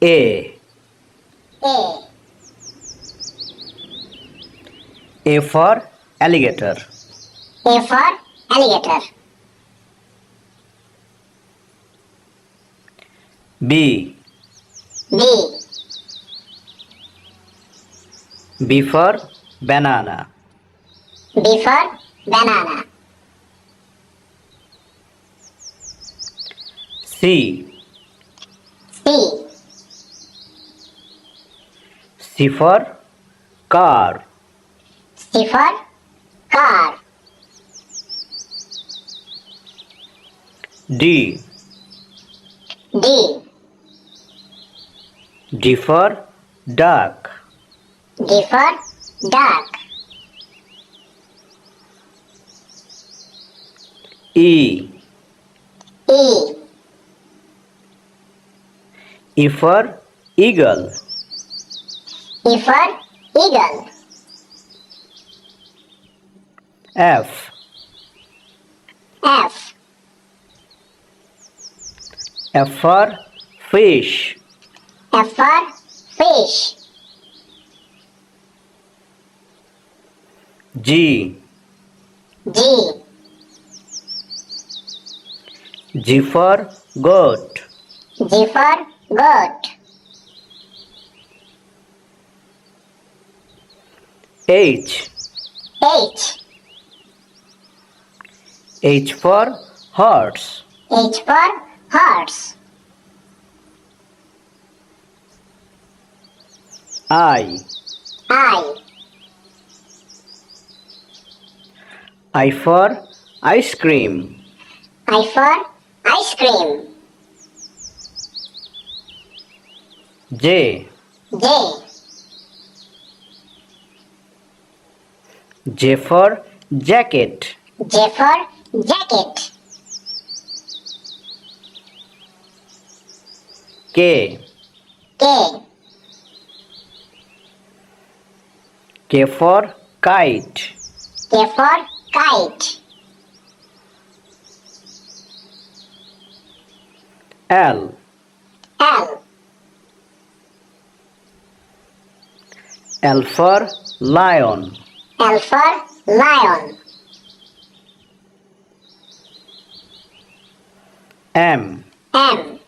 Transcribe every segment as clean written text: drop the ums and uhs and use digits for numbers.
A. A. A for alligator. A for alligator. B. B. B for banana. B for banana. C. C. C for car. C for car. D. D. D for duck. D for duck. E. E. E for eagle. E for eagle. F. F. F for fish. F for fish. G. G. G for goat. G for goat. H. H. H for horse. H for horse. I. I. I for ice cream. I for ice cream. J. J. J for jacket. J for jacket. K. K. K for kite. K for kite. L. L. L for lion. L for lion. M. M.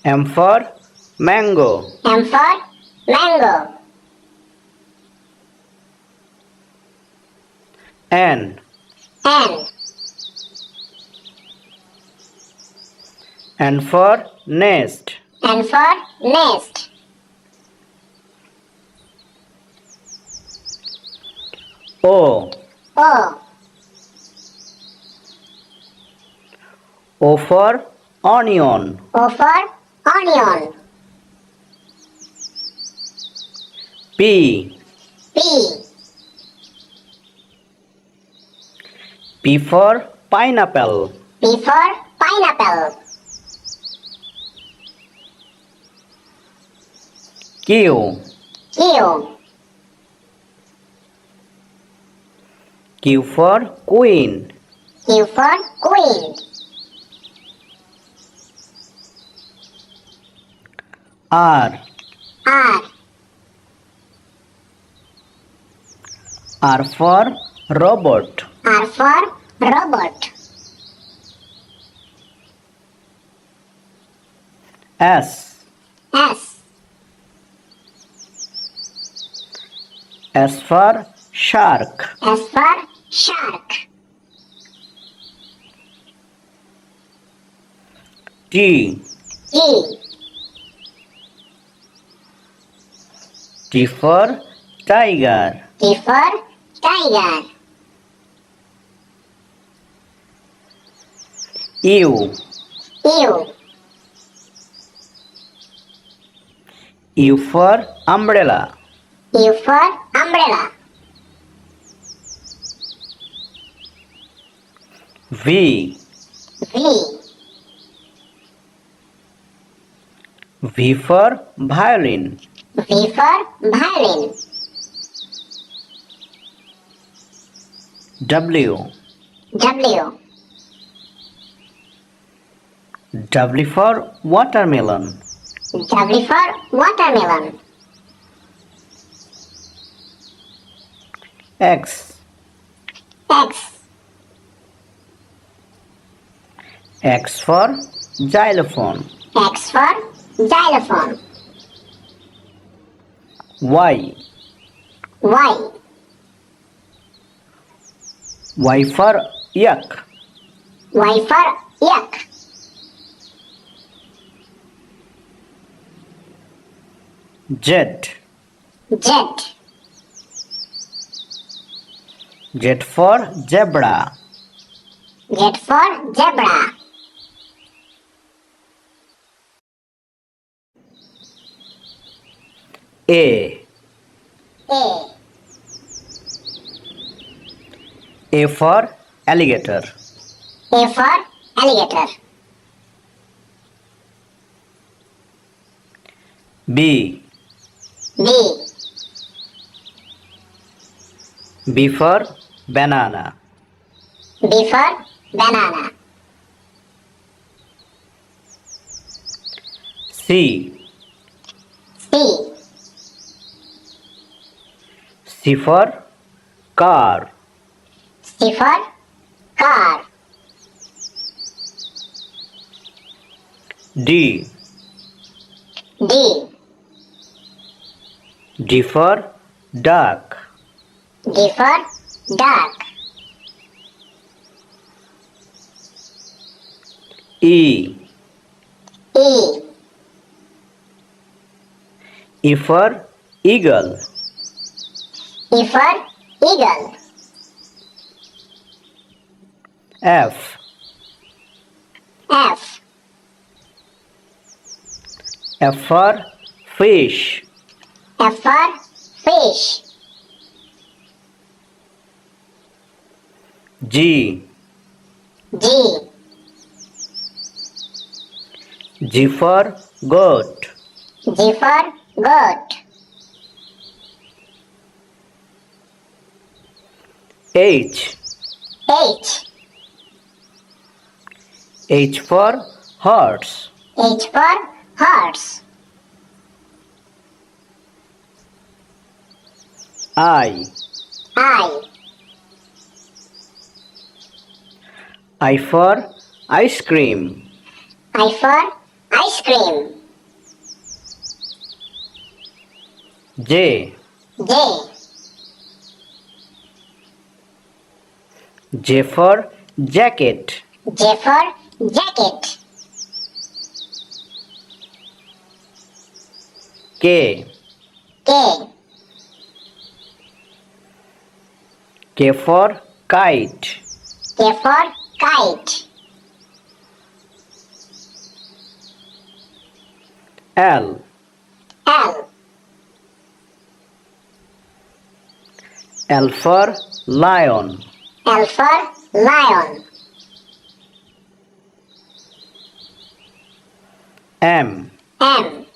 M for mango. M for mango. N. N. N for nest. N for nest. O. O. O for onion. O for onion. P. P. P for pineapple. P for pineapple. Q. Q. Q for queen. Q for queen. R. R. R for robot. R for robot. S. S. S for shark. S for shark. T. T. T for tiger. T for tiger. U. U. U for umbrella. U for umbrella. V. V. V for violin. V for violin. W. W. W for watermelon. W for watermelon. X. X. X for xylophone. X for xylophone. Y. Y. Y for yak. Y for yak. Z. Z. Z for zebra. Z for zebra. A. A. A for alligator. A for alligator. B. B. B for banana. B for banana. C. C. C for car. C for car. D. D. D for duck. D for duck. E. E. E for eagle. E for eagle. F. F. F for fish. F for fish. G. G. G for goat. G for goat. H. H. H for horse. H for horse. I. I. I for ice cream. I for ice cream. J. J. J for jacket. J for jacket. K. K. K for kite. K for kite. L. L. L for lion. L for lion. M. M.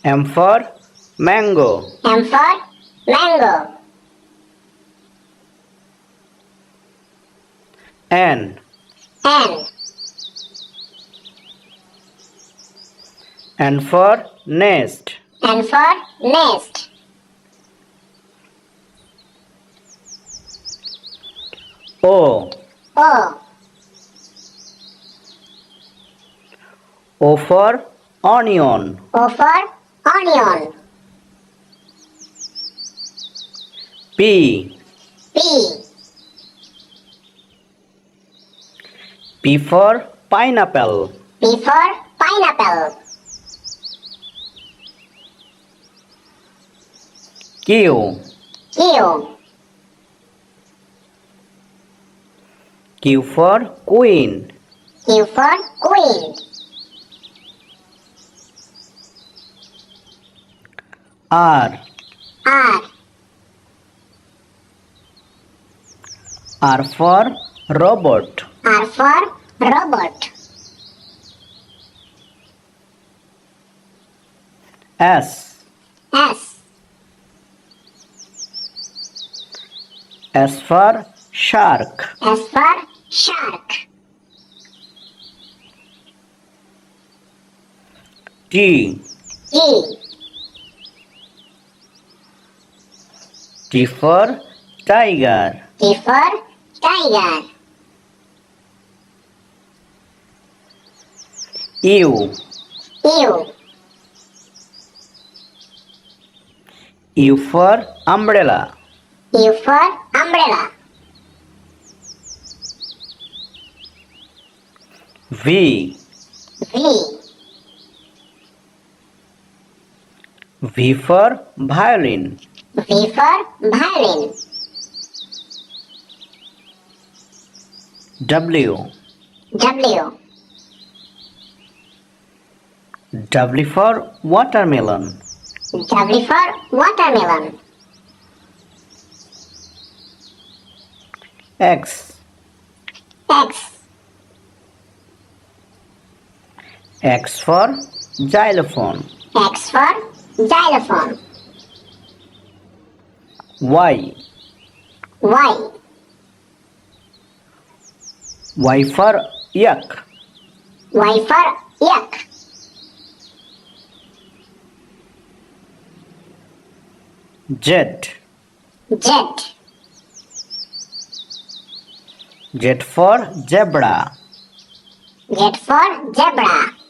M for mango. M for mango. N. N. N for nest. N for nest. O. O. O for onion. O for onion. P. P. P for pineapple. P for pineapple. Q. Q. Q for queen. Q for queen. R. R. R for robot. R for robot. S. S. S for shark. S for Shark. T. T. T for tiger. T for tiger. U. U. U for umbrella. U for umbrella. V. V. V for violin. V for violin. W. W. W for watermelon. W for watermelon. X. X. X for xylophone. X for xylophone. Y. Y. Y for yak. Y for yak. Z. Z. Z for zebra. Z for zebra.